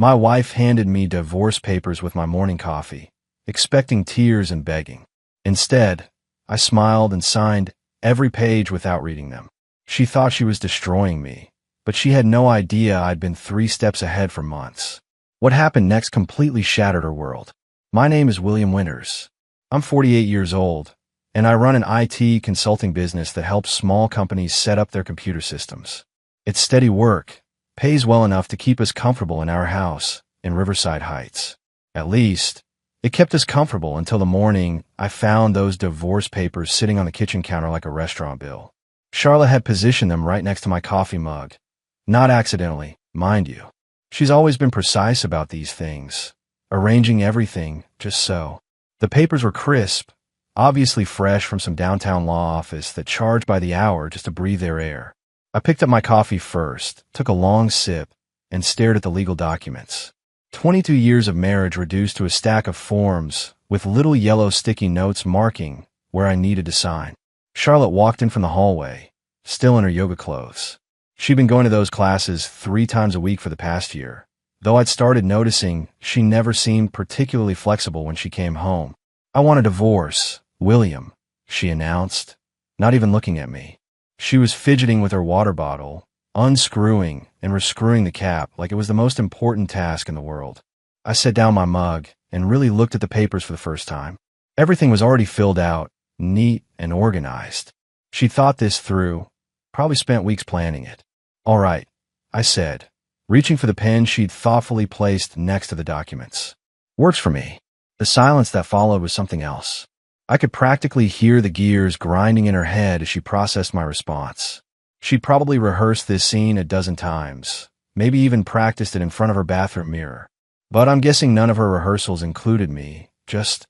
My wife handed me divorce papers with my morning coffee, expecting tears and begging. Instead, I smiled and signed every page without reading them. She thought she was destroying me, but she had no idea I'd been 3 steps ahead for months. What happened next completely shattered her world. My name is William Winters. I'm 48 years old, and I run an IT consulting business that helps small companies set up their computer systems. It's steady work, pays well enough to keep us comfortable in our house in Riverside Heights. At least, it kept us comfortable until the morning I found those divorce papers sitting on the kitchen counter like a restaurant bill. Charlotte had positioned them right next to my coffee mug. Not accidentally, mind you. She's always been precise about these things, arranging everything just so. The papers were crisp, obviously fresh from some downtown law office that charged by the hour just to breathe their air. I picked up my coffee first, took a long sip, and stared at the legal documents. 22 years of marriage reduced to a stack of forms with little yellow sticky notes marking where I needed to sign. Charlotte walked in from the hallway, still in her yoga clothes. She'd been going to those classes 3 times a week for the past year, though I'd started noticing she never seemed particularly flexible when she came home. "I want a divorce, William," she announced, not even looking at me. She was fidgeting with her water bottle, unscrewing and rescrewing the cap like it was the most important task in the world. I set down my mug and really looked at the papers for the first time. Everything was already filled out, neat and organized. She thought this through, probably spent weeks planning it. "All right," I said, reaching for the pen she'd thoughtfully placed next to the documents. "Works for me." The silence that followed was something else. I could practically hear the gears grinding in her head as she processed my response. She'd probably rehearsed this scene a dozen times, maybe even practiced it in front of her bathroom mirror. But I'm guessing none of her rehearsals included me, just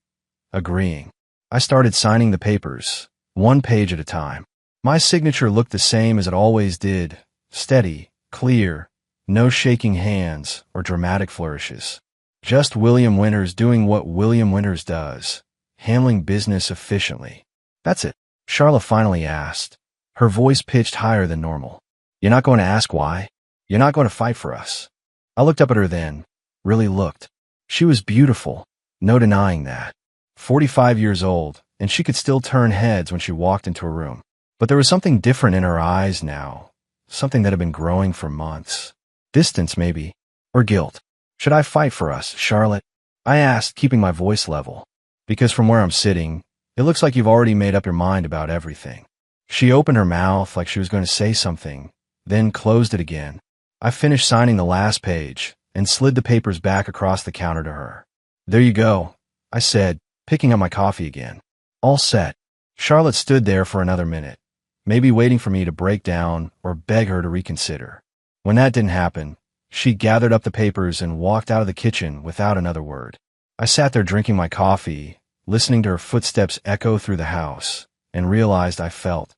agreeing. I started signing the papers, 1 page at a time. My signature looked the same as it always did, steady, clear, no shaking hands or dramatic flourishes. Just William Winters doing what William Winters does, handling business efficiently. "That's it," Charlotte finally asked, her voice pitched higher than normal. "You're not going to ask why? You're not going to fight for us?" I looked up at her then, really looked. She was beautiful, no denying that. 45 years old, and she could still turn heads when she walked into a room. But there was something different in her eyes now, something that had been growing for months. Distance, maybe, or guilt. "Should I fight for us, Charlotte?" I asked, keeping my voice level. "Because from where I'm sitting, it looks like you've already made up your mind about everything." She opened her mouth like she was going to say something, then closed it again. I finished signing the last page and slid the papers back across the counter to her. "There you go," I said, picking up my coffee again. "All set." Charlotte stood there for another minute, maybe waiting for me to break down or beg her to reconsider. When that didn't happen, she gathered up the papers and walked out of the kitchen without another word. I sat there drinking my coffee, listening to her footsteps echo through the house, and realized I felt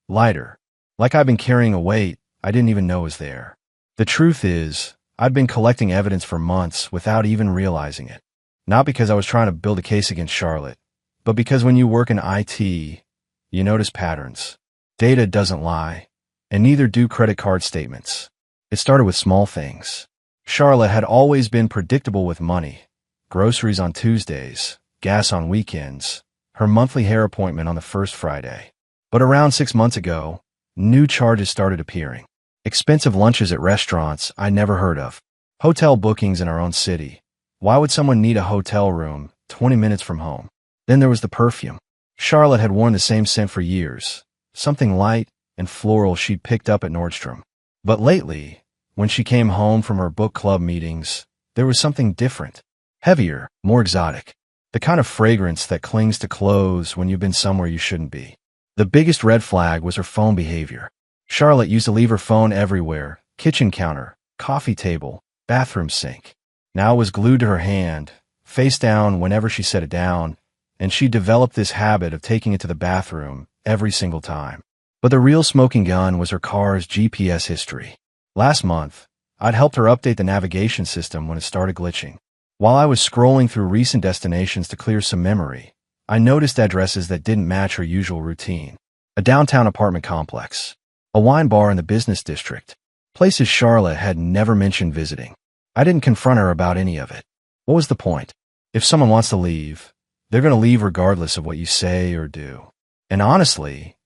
lighter, like I'd been carrying a weight I didn't even know was there. The truth is, I'd been collecting evidence for months without even realizing it. Not because I was trying to build a case against Charlotte, but because when you work in IT, you notice patterns. Data doesn't lie, and neither do credit card statements. It started with small things. Charlotte had always been predictable with money. Groceries on Tuesdays, gas on weekends, her monthly hair appointment on the first Friday. But around 6 months ago, new charges started appearing. Expensive lunches at restaurants I never heard of. Hotel bookings in our own city. Why would someone need a hotel room 20 minutes from home? Then there was the perfume. Charlotte had worn the same scent for years, something light and floral she'd picked up at Nordstrom. But lately, when she came home from her book club meetings, there was something different. Heavier, more exotic. The kind of fragrance that clings to clothes when you've been somewhere you shouldn't be. The biggest red flag was her phone behavior. Charlotte used to leave her phone everywhere: kitchen counter, coffee table, bathroom sink. Now it was glued to her hand, face down whenever she set it down, and she developed this habit of taking it to the bathroom every single time. But the real smoking gun was her car's GPS history. Last month, I'd helped her update the navigation system when it started glitching. While I was scrolling through recent destinations to clear some memory, I noticed addresses that didn't match her usual routine. A downtown apartment complex, a wine bar in the business district, places Charlotte had never mentioned visiting. I didn't confront her about any of it. What was the point? If someone wants to leave, they're going to leave regardless of what you say or do. And honestly,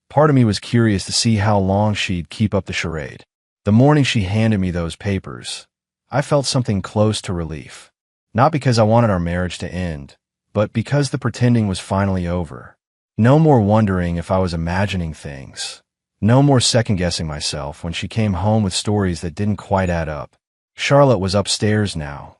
part of me was curious to see how long she'd keep up the charade. The morning she handed me those papers, I felt something close to relief. Not because I wanted our marriage to end, but because the pretending was finally over. No more wondering if I was imagining things. No more second-guessing myself when she came home with stories that didn't quite add up. Charlotte was upstairs now,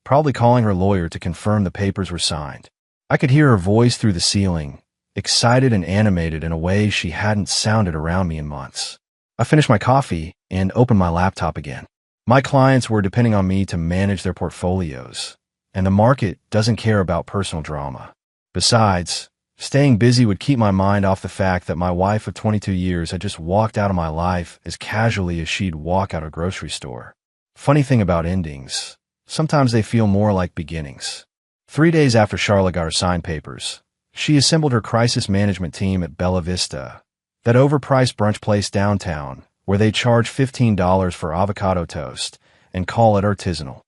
probably calling her lawyer to confirm the papers were signed. I could hear her voice through the ceiling, excited and animated in a way she hadn't sounded around me in months. I finished my coffee and opened my laptop again. My clients were depending on me to manage their portfolios, and the market doesn't care about personal drama. Besides, staying busy would keep my mind off the fact that my wife of 22 years had just walked out of my life as casually as she'd walk out of a grocery store. Funny thing about endings, sometimes they feel more like beginnings. 3 days after Charlotte got her signed papers, she assembled her crisis management team at Bella Vista, that overpriced brunch place downtown, where they charge $15 for avocado toast and call it artisanal.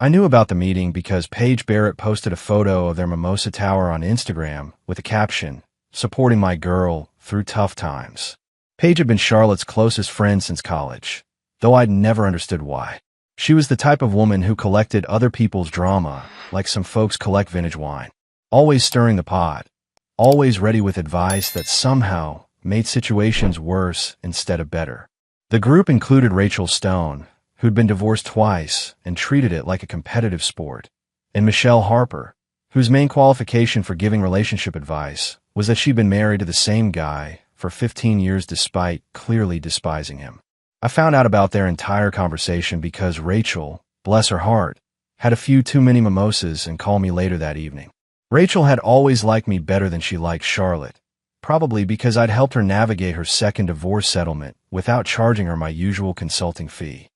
I knew about the meeting because Paige Barrett posted a photo of their mimosa tower on Instagram with a caption, "Supporting my girl through tough times." Paige had been Charlotte's closest friend since college, though I'd never understood why. She was the type of woman who collected other people's drama, like some folks collect vintage wine. Always stirring the pot, always ready with advice that somehow made situations worse instead of better. The group included Rachel Stone, who'd been divorced twice and treated it like a competitive sport, and Michelle Harper, whose main qualification for giving relationship advice was that she'd been married to the same guy for 15 years despite clearly despising him. I found out about their entire conversation because Rachel, bless her heart, had a few too many mimosas and called me later that evening. Rachel had always liked me better than she liked Charlotte, probably because I'd helped her navigate her second divorce settlement without charging her my usual consulting fee.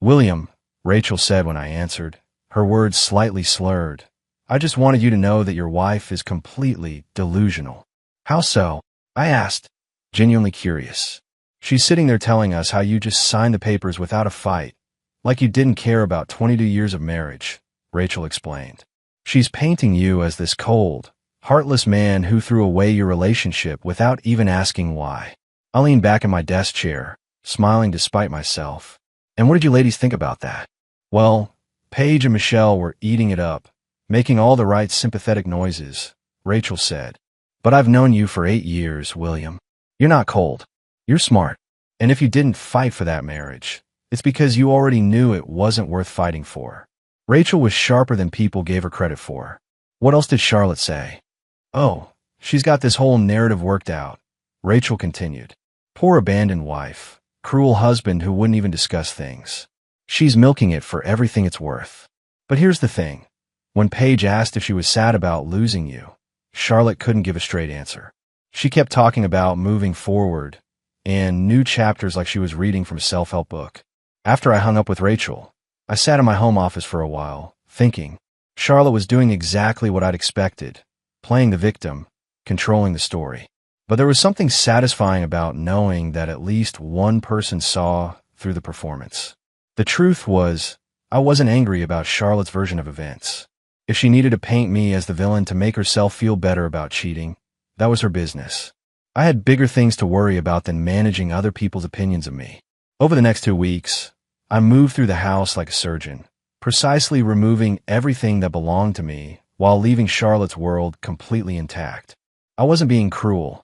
"William," Rachel said when I answered, her words slightly slurred, "I just wanted you to know that your wife is completely delusional." "How so?" I asked, genuinely curious. "She's sitting there telling us how you just signed the papers without a fight, like you didn't care about 22 years of marriage," Rachel explained. "She's painting you as this cold, heartless man who threw away your relationship without even asking why." I leaned back in my desk chair, smiling despite myself. "And what did you ladies think about that?" "Well, Paige and Michelle were eating it up, making all the right sympathetic noises," Rachel said. "But I've known you for 8 years, William. You're not cold. You're smart. And if you didn't fight for that marriage, it's because you already knew it wasn't worth fighting for." Rachel was sharper than people gave her credit for. "What else did Charlotte say?" "Oh, she's got this whole narrative worked out," Rachel continued. "Poor abandoned wife. Cruel husband who wouldn't even discuss things. She's milking it for everything it's worth." But here's the thing. When Paige asked if she was sad about losing you, Charlotte couldn't give a straight answer. She kept talking about moving forward and new chapters like she was reading from a self-help book. After I hung up with Rachel, I sat in my home office for a while, thinking. Charlotte was doing exactly what I'd expected, playing the victim, controlling the story. But there was something satisfying about knowing that at least one person saw through the performance. The truth was, I wasn't angry about Charlotte's version of events. If she needed to paint me as the villain to make herself feel better about cheating, that was her business. I had bigger things to worry about than managing other people's opinions of me. Over the next 2 weeks, I moved through the house like a surgeon, precisely removing everything that belonged to me while leaving Charlotte's world completely intact. I wasn't being cruel.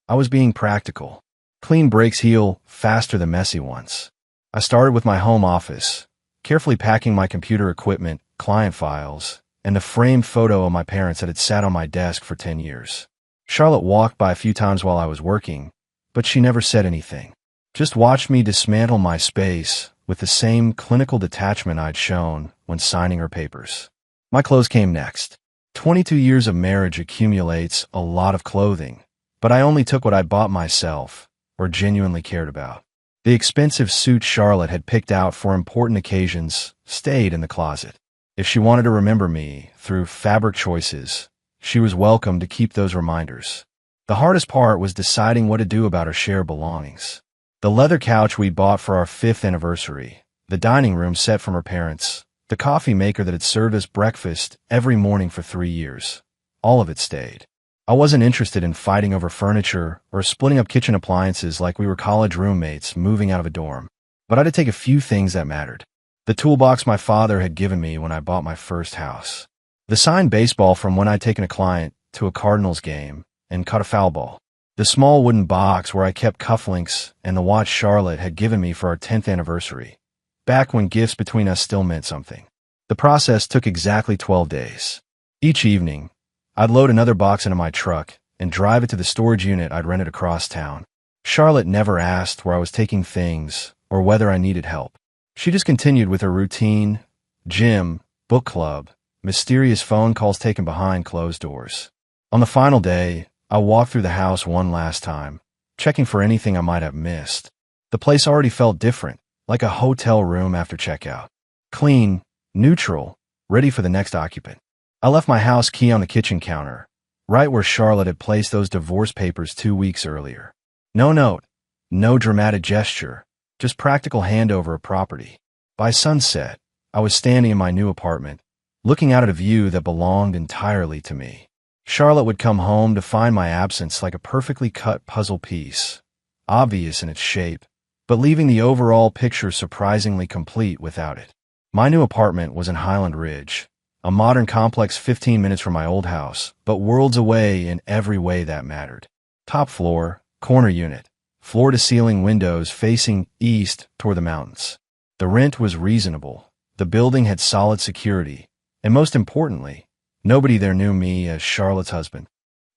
I was being practical. Clean breaks heal faster than messy ones. I started with my home office, carefully packing my computer equipment, client files, and the framed photo of my parents that had sat on my desk for 10 years. Charlotte walked by a few times while I was working, but she never said anything. Just watched me dismantle my space with the same clinical detachment I'd shown when signing her papers. My clothes came next. 22 years of marriage accumulates a lot of clothing, but I only took what I bought myself or genuinely cared about. The expensive suit Charlotte had picked out for important occasions stayed in the closet. If she wanted to remember me through fabric choices, she was welcome to keep those reminders. The hardest part was deciding what to do about her shared belongings. The leather couch we bought for our 5th anniversary, the dining room set from her parents, The coffee maker that had served us breakfast every morning for 3 years. All of it stayed. I wasn't interested in fighting over furniture or splitting up kitchen appliances like we were college roommates moving out of a dorm. But I had to take a few things that mattered. The toolbox my father had given me when I bought my first house. The signed baseball from when I'd taken a client to a Cardinals game and caught a foul ball. The small wooden box where I kept cufflinks and the watch Charlotte had given me for our 10th anniversary, back when gifts between us still meant something. The process took exactly 12 days. Each evening, I'd load another box into my truck and drive it to the storage unit I'd rented across town. Charlotte never asked where I was taking things or whether I needed help. She just continued with her routine: gym, book club, mysterious phone calls taken behind closed doors. On the final day, I walked through the house one last time, checking for anything I might have missed. The place already felt different, like a hotel room after checkout. Clean, neutral, ready for the next occupant. I left my house key on the kitchen counter, right where Charlotte had placed those divorce papers 2 weeks earlier. No note, no dramatic gesture, just practical handover of property. By sunset, I was standing in my new apartment, looking out at a view that belonged entirely to me. Charlotte would come home to find my absence like a perfectly cut puzzle piece, obvious in its shape, but leaving the overall picture surprisingly complete without it. My new apartment was in Highland Ridge, a modern complex 15 minutes from my old house, but worlds away in every way that mattered. Top floor, corner unit, floor-to-ceiling windows facing east toward the mountains. The rent was reasonable, the building had solid security, and most importantly, nobody there knew me as Charlotte's husband.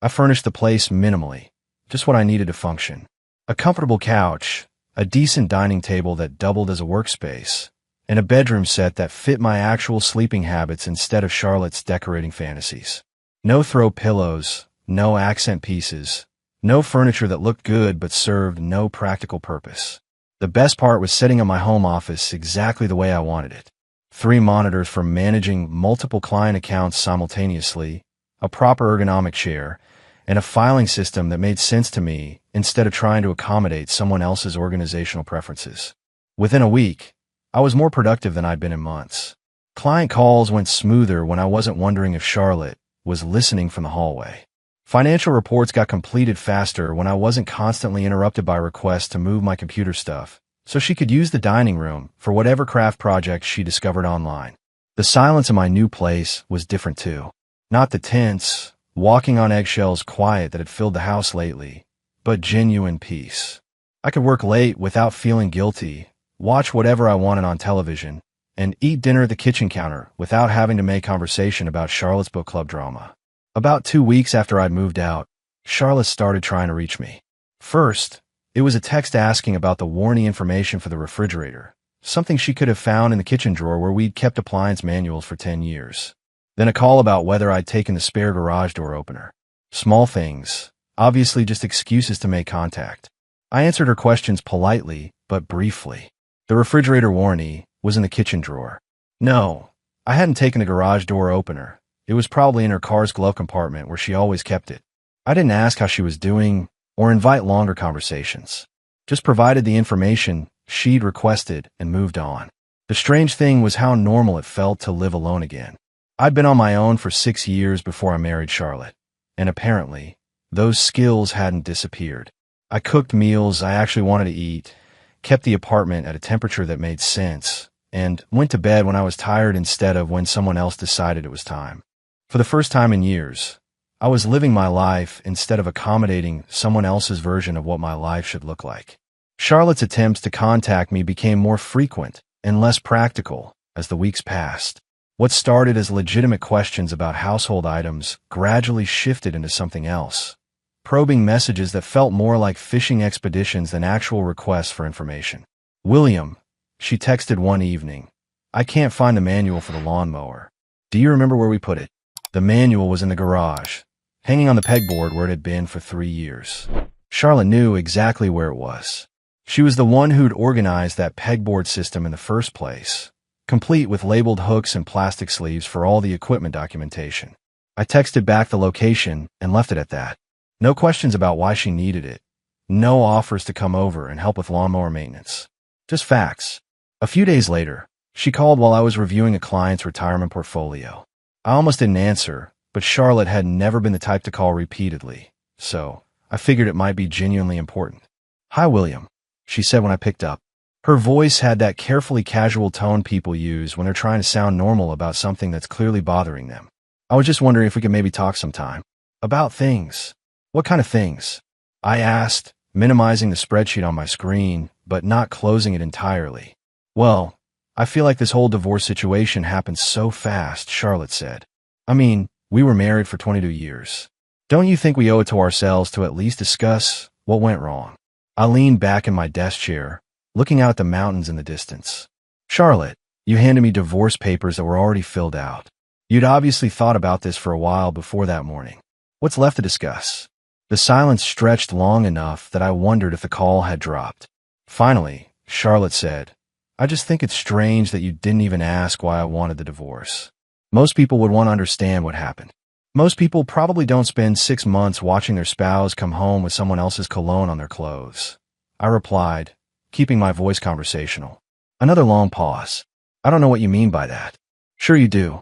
I furnished the place minimally, just what I needed to function. A comfortable couch, a decent dining table that doubled as a workspace, and a bedroom set that fit my actual sleeping habits instead of Charlotte's decorating fantasies. No throw pillows, no accent pieces, no furniture that looked good but served no practical purpose. The best part was setting up my home office exactly the way I wanted it. 3 monitors for managing multiple client accounts simultaneously, a proper ergonomic chair, and a filing system that made sense to me instead of trying to accommodate someone else's organizational preferences. Within a week, I was more productive than I'd been in months. Client calls went smoother when I wasn't wondering if Charlotte was listening from the hallway. Financial reports got completed faster when I wasn't constantly interrupted by requests to move my computer stuff, so she could use the dining room for whatever craft projects she discovered online. The silence in my new place was different too. Not the tense, walking on eggshells quiet that had filled the house lately, but genuine peace. I could work late without feeling guilty, watch whatever I wanted on television, and eat dinner at the kitchen counter without having to make conversation about Charlotte's book club drama. About 2 weeks after I'd moved out, Charlotte started trying to reach me. First, it was a text asking about the warranty information for the refrigerator, something she could have found in the kitchen drawer where we'd kept appliance manuals for 10 years. Then a call about whether I'd taken the spare garage door opener. Small things, obviously just excuses to make contact. I answered her questions politely, but briefly. The refrigerator warranty was in the kitchen drawer. No, I hadn't taken the garage door opener. It was probably in her car's glove compartment where she always kept it. I didn't ask how she was doing or invite longer conversations. Just provided the information she'd requested and moved on. The strange thing was how normal it felt to live alone again. I'd been on my own for 6 years before I married Charlotte, and apparently, those skills hadn't disappeared. I cooked meals I actually wanted to eat, kept the apartment at a temperature that made sense, and went to bed when I was tired instead of when someone else decided it was time. For the first time in years, I was living my life instead of accommodating someone else's version of what my life should look like. Charlotte's attempts to contact me became more frequent and less practical as the weeks passed. What started as legitimate questions about household items gradually shifted into something else, probing messages that felt more like fishing expeditions than actual requests for information. "William," she texted one evening, "I can't find the manual for the lawnmower. Do you remember where we put it?" The manual was in the garage, hanging on the pegboard where it had been for 3 years. Charlotte knew exactly where it was. She was the one who'd organized that pegboard system in the first place, complete with labeled hooks and plastic sleeves for all the equipment documentation. I texted back the location and left it at that. No questions about why she needed it. No offers to come over and help with lawnmower maintenance. Just facts. A few days later, She called while I was reviewing a client's retirement portfolio. I almost didn't answer, but Charlotte had never been the type to call repeatedly, so I figured it might be genuinely important. "Hi, William," she said when I picked up. Her voice had that carefully casual tone people use when they're trying to sound normal about something that's clearly bothering them. "I was just wondering if we could maybe talk sometime." "About things." "What kind of things?" I asked, minimizing the spreadsheet on my screen, but not closing it entirely. "Well, I feel like this whole divorce situation happened so fast," Charlotte said. "I mean, we were married for 22 years. Don't you think we owe it to ourselves to at least discuss what went wrong?" I leaned back in my desk chair, looking out at the mountains in the distance. "Charlotte, you handed me divorce papers that were already filled out. You'd obviously thought about this for a while before that morning. What's left to discuss?" The silence stretched long enough that I wondered if the call had dropped. Finally, Charlotte said, "I just think it's strange that you didn't even ask why I wanted the divorce. Most people would want to understand what happened. Most people probably don't spend 6 months watching their spouse come home with someone else's cologne on their clothes." I replied, keeping my voice conversational. Another long pause. "I don't know what you mean by that." "Sure you do,"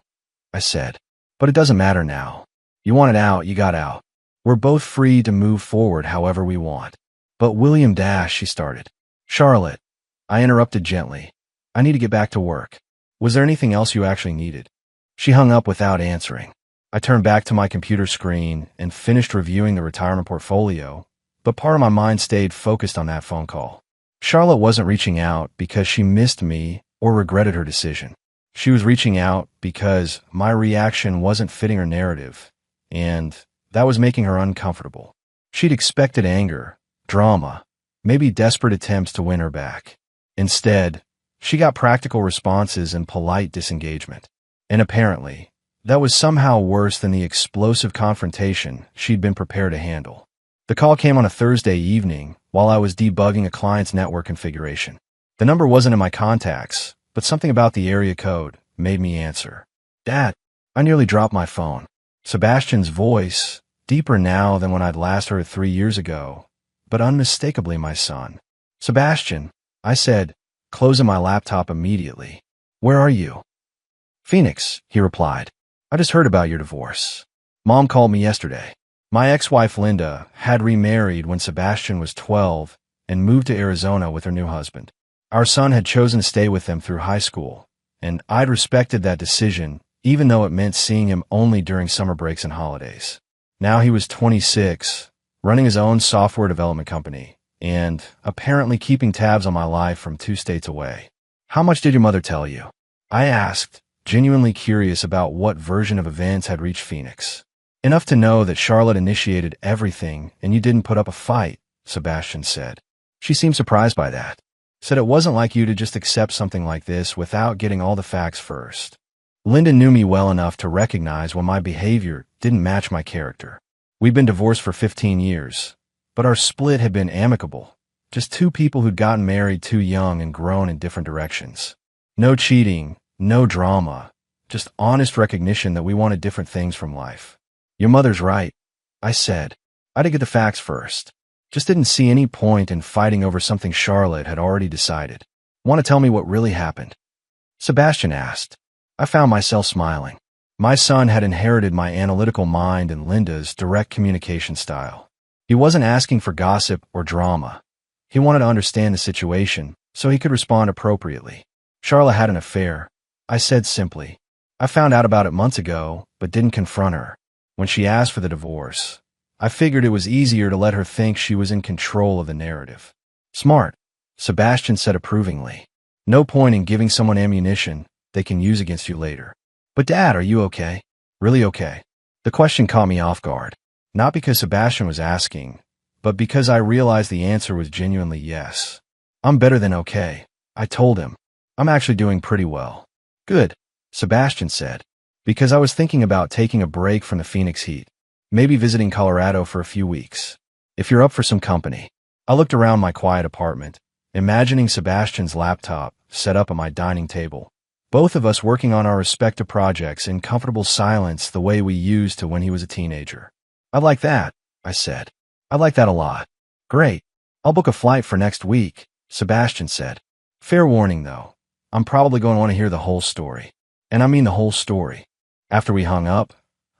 I said. "But it doesn't matter now. You wanted out, you got out. We're both free to move forward however we want." "But William Dash," she started. "Charlotte," I interrupted gently. "I need to get back to work. Was there anything else you actually needed?" She hung up without answering. I turned back to my computer screen and finished reviewing the retirement portfolio, but part of my mind stayed focused on that phone call. Charlotte wasn't reaching out because she missed me or regretted her decision. She was reaching out because my reaction wasn't fitting her narrative, and that was making her uncomfortable. She'd expected anger, drama, maybe desperate attempts to win her back. Instead, she got practical responses and polite disengagement. And apparently, that was somehow worse than the explosive confrontation she'd been prepared to handle. The call came on a Thursday evening while I was debugging a client's network configuration. The number wasn't in my contacts, but something about the area code made me answer. "Dad," I nearly dropped my phone. Sebastian's voice, deeper now than when I'd last heard it 3 years ago, but unmistakably my son. "Sebastian," I said, closing my laptop immediately. "Where are you?" "Phoenix," he replied. "I just heard about your divorce. Mom called me yesterday." My ex-wife Linda had remarried when Sebastian was 12 and moved to Arizona with her new husband. Our son had chosen to stay with them through high school, and I'd respected that decision even though it meant seeing him only during summer breaks and holidays. Now he was 26, running his own software development company, and apparently keeping tabs on my life from 2 states away. "How much did your mother tell you?" I asked, genuinely curious about what version of events had reached Phoenix. "Enough to know that Charlotte initiated everything and you didn't put up a fight," Sebastian said. She seemed surprised by that. Said it wasn't like you to just accept something like this without getting all the facts first. Linda knew me well enough to recognize when my behavior didn't match my character. We'd been divorced for 15 years, but our split had been amicable. Just 2 people who'd gotten married too young and grown in different directions. No cheating, no drama, just honest recognition that we wanted different things from life. "Your mother's right," I said. I had to get the facts first. Just didn't see any point in fighting over something Charlotte had already decided. "Want to tell me what really happened?" Sebastian asked. I found myself smiling. My son had inherited my analytical mind and Linda's direct communication style. He wasn't asking for gossip or drama. He wanted to understand the situation so he could respond appropriately. "Charlotte had an affair," I said simply. "I found out about it months ago, but didn't confront her. When she asked for the divorce, I figured it was easier to let her think she was in control of the narrative." "Smart," Sebastian said approvingly. "No point in giving someone ammunition they can use against you later." "But Dad, are you okay?" "Really okay?" The question caught me off guard. Not because Sebastian was asking, but because I realized the answer was genuinely yes. "I'm better than okay," I told him. "I'm actually doing pretty well." "Good," Sebastian said, "because I was thinking about taking a break from the Phoenix heat, maybe visiting Colorado for a few weeks. If you're up for some company." I looked around my quiet apartment, imagining Sebastian's laptop set up at my dining table, both of us working on our respective projects in comfortable silence the way we used to when he was a teenager. "I'd like that," I said. "I'd like that a lot." "Great. I'll book a flight for next week," Sebastian said. "Fair warning, though. I'm probably going to want to hear the whole story. And I mean the whole story. After we hung up,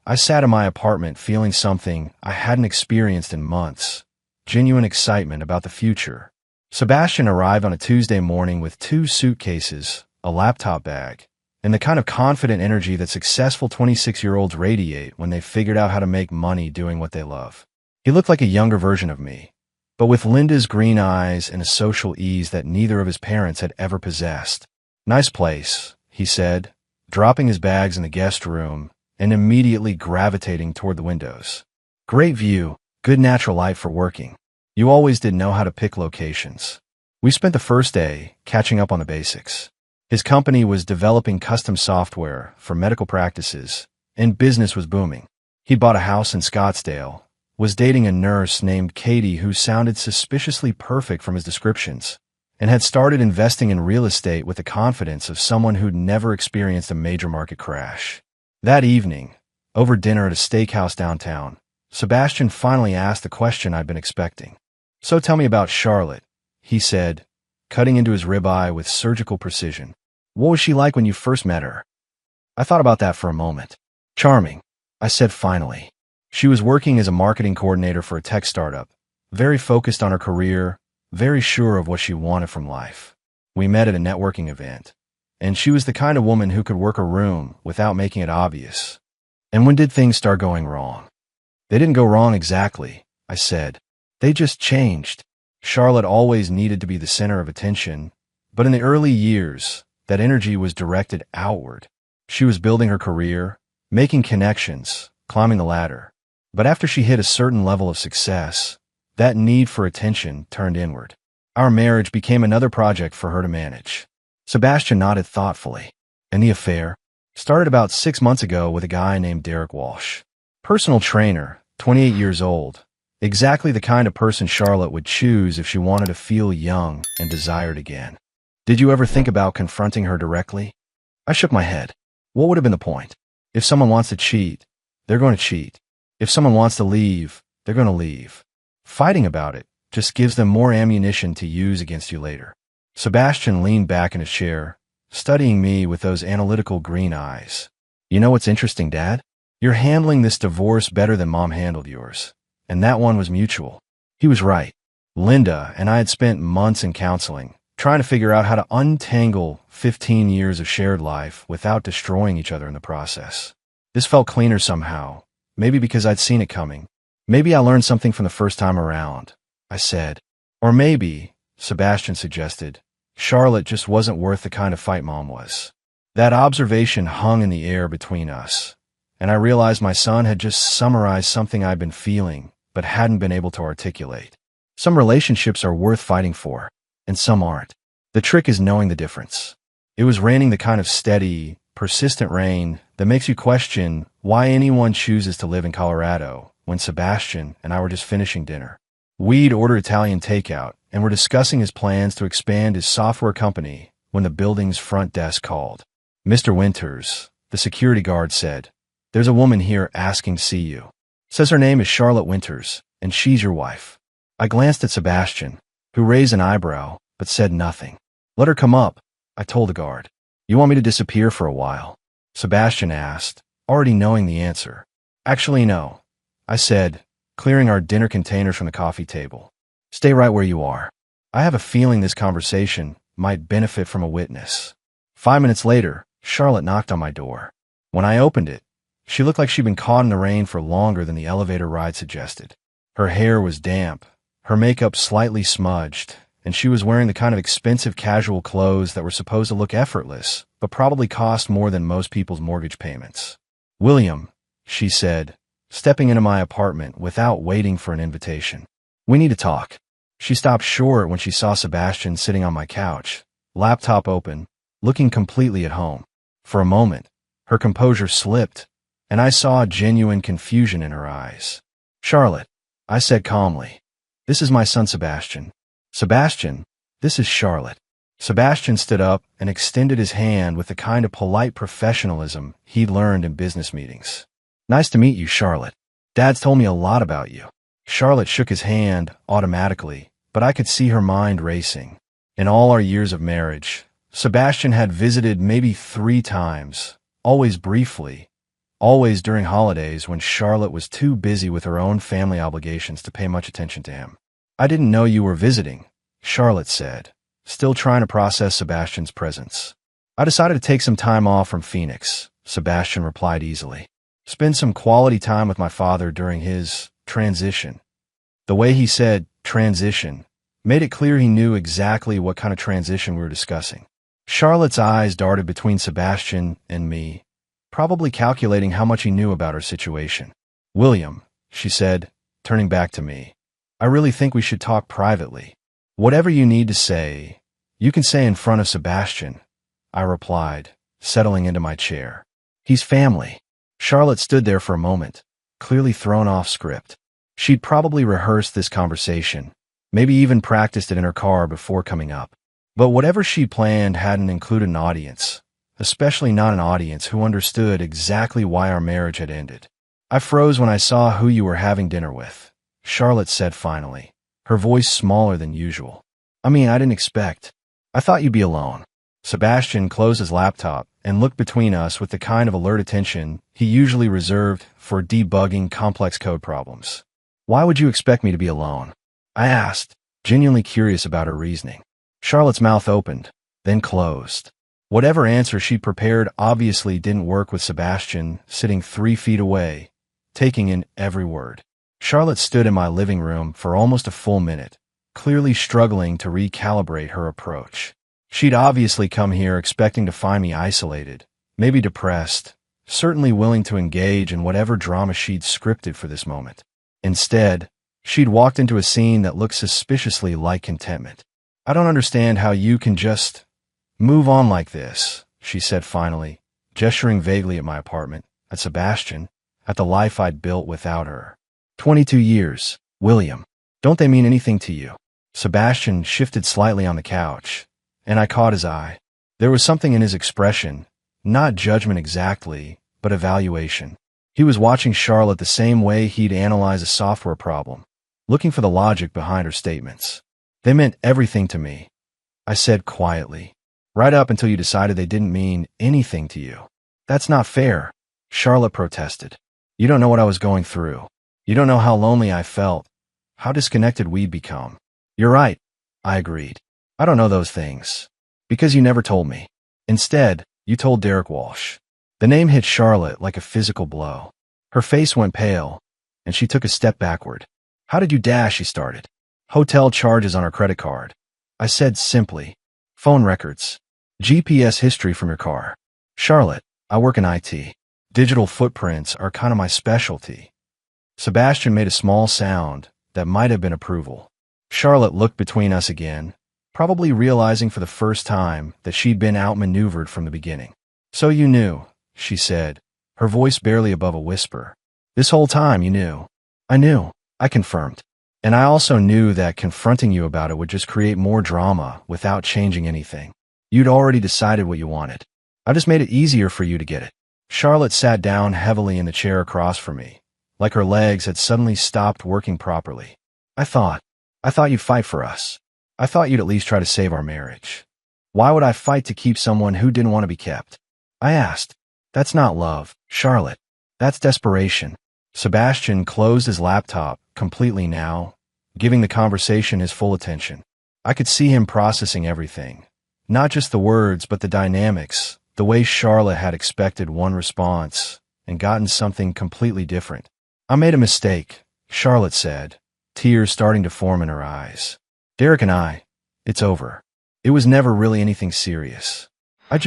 I sat in my apartment feeling something I hadn't experienced in months. Genuine excitement about the future. Sebastian arrived on a Tuesday morning with 2 suitcases, a laptop bag, and the kind of confident energy that successful 26-year-olds radiate when they've figured out how to make money doing what they love. He looked like a younger version of me, but with Linda's green eyes and a social ease that neither of his parents had ever possessed. "Nice place," he said, dropping his bags in the guest room and immediately gravitating toward the windows. "Great view, good natural light for working. You always did know how to pick locations." We spent the first day catching up on the basics. His company was developing custom software for medical practices, and business was booming. He'd bought a house in Scottsdale, was dating a nurse named Katie who sounded suspiciously perfect from his descriptions, and had started investing in real estate with the confidence of someone who'd never experienced a major market crash. That evening, over dinner at a steakhouse downtown, Sebastian finally asked the question I'd been expecting. "So tell me about Charlotte," he said, cutting into his ribeye with surgical precision. "What was she like when you first met her?" I thought about that for a moment. "Charming," I said finally. She was working as a marketing coordinator for a tech startup, very focused on her career, very sure of what she wanted from life. We met at a networking event, and she was the kind of woman who could work a room without making it obvious. "And when did things start going wrong?" "They didn't go wrong exactly," I said. "They just changed." Charlotte always needed to be the center of attention, but in the early years, that energy was directed outward. She was building her career, making connections, climbing the ladder. But after she hit a certain level of success, that need for attention turned inward. Our marriage became another project for her to manage. Sebastian nodded thoughtfully. "And the affair?" "Started about 6 months ago with a guy named Derek Walsh. Personal trainer, 28 years old. Exactly the kind of person Charlotte would choose if she wanted to feel young and desired again." "Did you ever think about confronting her directly?" I shook my head. What would have been the point? If someone wants to cheat, they're going to cheat. If someone wants to leave, they're going to leave. Fighting about it just gives them more ammunition to use against you later. Sebastian leaned back in his chair, studying me with those analytical green eyes. "You know what's interesting, Dad? You're handling this divorce better than Mom handled yours. And that one was mutual." He was right. Linda and I had spent months in counseling, trying to figure out how to untangle 15 years of shared life without destroying each other in the process. This felt cleaner somehow, maybe because I'd seen it coming. "Maybe I learned something from the first time around," I said. "Or maybe," Sebastian suggested, "Charlotte just wasn't worth the kind of fight Mom was." That observation hung in the air between us, and I realized my son had just summarized something I'd been feeling, but hadn't been able to articulate. Some relationships are worth fighting for, and some aren't. The trick is knowing the difference. It was raining the kind of steady, persistent rain that makes you question why anyone chooses to live in Colorado when Sebastian and I were just finishing dinner. We'd ordered Italian takeout and were discussing his plans to expand his software company when the building's front desk called. "Mr. Winters," the security guard said, "there's a woman here asking to see you. Says her name is Charlotte Winters, and she's your wife." I glanced at Sebastian, who raised an eyebrow but said nothing. "Let her come up," I told the guard. "You want me to disappear for a while?" Sebastian asked, already knowing the answer. "Actually, no," I said, clearing our dinner containers from the coffee table. "Stay right where you are. I have a feeling this conversation might benefit from a witness." 5 minutes later, Charlotte knocked on my door. When I opened it, she looked like she'd been caught in the rain for longer than the elevator ride suggested. Her hair was damp, her makeup slightly smudged, and she was wearing the kind of expensive casual clothes that were supposed to look effortless, but probably cost more than most people's mortgage payments. "William," she said, stepping into my apartment without waiting for an invitation. "We need to talk." She stopped short when she saw Sebastian sitting on my couch, laptop open, looking completely at home. For a moment, her composure slipped, and I saw genuine confusion in her eyes. "Charlotte," I said calmly, "this is my son Sebastian." "Sebastian, this is Charlotte." Sebastian stood up and extended his hand with the kind of polite professionalism he'd learned in business meetings. "Nice to meet you, Charlotte. Dad's told me a lot about you." Charlotte shook his hand automatically, but I could see her mind racing. In all our years of marriage, Sebastian had visited maybe 3 times, always briefly, always during holidays when Charlotte was too busy with her own family obligations to pay much attention to him. "I didn't know you were visiting," Charlotte said, still trying to process Sebastian's presence. "I decided to take some time off from Phoenix," Sebastian replied easily. "Spend some quality time with my father during his transition." The way he said transition made it clear he knew exactly what kind of transition we were discussing. Charlotte's eyes darted between Sebastian and me, probably calculating how much he knew about her situation. "William," she said, turning back to me, "I really think we should talk privately. Whatever you need to say, you can say in front of Sebastian," I replied, settling into my chair. "He's family." Charlotte stood there for a moment, clearly thrown off script. She'd probably rehearsed this conversation, maybe even practiced it in her car before coming up. But whatever she planned hadn't included an audience, especially not an audience who understood exactly why our marriage had ended. "I froze when I saw who you were having dinner with," Charlotte said finally, her voice smaller than usual. "I mean, I didn't expect. I thought you'd be alone." Sebastian closed his laptop and looked between us with the kind of alert attention he usually reserved for debugging complex code problems. "Why would you expect me to be alone?" I asked, genuinely curious about her reasoning. Charlotte's mouth opened, then closed. Whatever answer she prepared obviously didn't work with Sebastian sitting 3 feet away, taking in every word. Charlotte stood in my living room for almost a full minute, clearly struggling to recalibrate her approach. She'd obviously come here expecting to find me isolated, maybe depressed, certainly willing to engage in whatever drama she'd scripted for this moment. Instead, she'd walked into a scene that looked suspiciously like contentment. "I don't understand how you can just move on like this," she said finally, gesturing vaguely at my apartment, at Sebastian, at the life I'd built without her. 22 years, William. Don't they mean anything to you?" Sebastian shifted slightly on the couch, and I caught his eye. There was something in his expression, not judgment exactly, but evaluation. He was watching Charlotte the same way he'd analyze a software problem, looking for the logic behind her statements. "They meant everything to me," I said quietly, "right up until you decided they didn't mean anything to you." "That's not fair," Charlotte protested. "You don't know what I was going through. You don't know how lonely I felt, how disconnected we'd become." "You're right," I agreed. "I don't know those things. Because you never told me. Instead, you told Derek Walsh." The name hit Charlotte like a physical blow. Her face went pale, and she took a step backward. "How did you dash?" she started. "Hotel charges on her credit card," I said simply. "Phone records. GPS history from your car." "Charlotte, I work in IT. Digital footprints are kind of my specialty." Sebastian made a small sound that might have been approval. Charlotte looked between us again, probably realizing for the first time that she'd been outmaneuvered from the beginning. "So you knew," she said, her voice barely above a whisper. "This whole time you knew." "I knew," I confirmed. "And I also knew that confronting you about it would just create more drama without changing anything. You'd already decided what you wanted. I just made it easier for you to get it." Charlotte sat down heavily in the chair across from me, like her legs had suddenly stopped working properly. I thought you'd fight for us. I thought you'd at least try to save our marriage." "Why would I fight to keep someone who didn't want to be kept?" I asked. "That's not love, Charlotte. That's desperation." Sebastian closed his laptop completely now, giving the conversation his full attention. I could see him processing everything, not just the words but the dynamics, the way Charlotte had expected one response and gotten something completely different. "I made a mistake," Charlotte said, tears starting to form in her eyes. "Derek and it's over. It was never really anything serious. I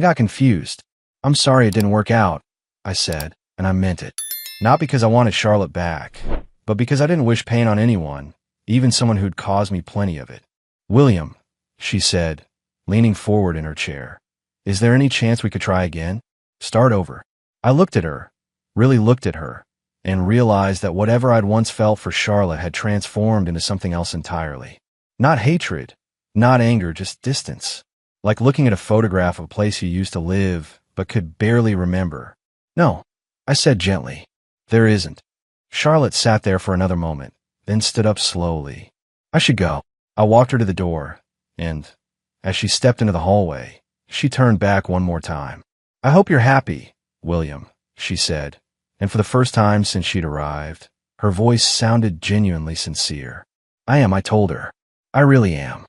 got confused. I'm sorry it didn't work out," I said, and I meant it. Not because I wanted Charlotte back, but because I didn't wish pain on anyone, even someone who'd caused me plenty of it. "William," she said, leaning forward in her chair, "is there any chance we could try again? Start over?" I looked at her, really looked at her, and realized that whatever I'd once felt for Charlotte had transformed into something else entirely. Not hatred, not anger, just distance. Like looking at a photograph of a place you used to live but could barely remember. "No," I said gently. "There isn't." Charlotte sat there for another moment, then stood up slowly. "I should go." I walked her to the door, and As she stepped into the hallway, she turned back one more time. "I hope you're happy, William," she said, and for the first time since she'd arrived, her voice sounded genuinely sincere. "I am," I told her. "I really am."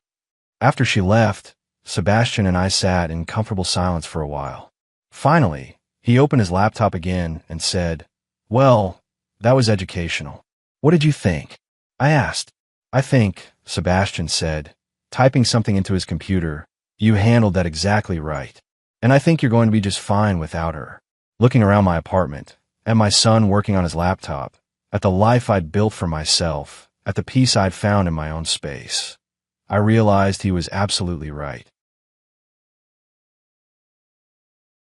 After she left, Sebastian and I sat in comfortable silence for a while. Finally, he opened his laptop again and said, "Well, that was educational. What did you think?" I asked. "I think," Sebastian said, typing something into his computer, "you handled that exactly right. And I think you're going to be just fine without her." Looking around my apartment, at my son working on his laptop, at the life I'd built for myself, at the peace I'd found in my own space, I realized he was absolutely right.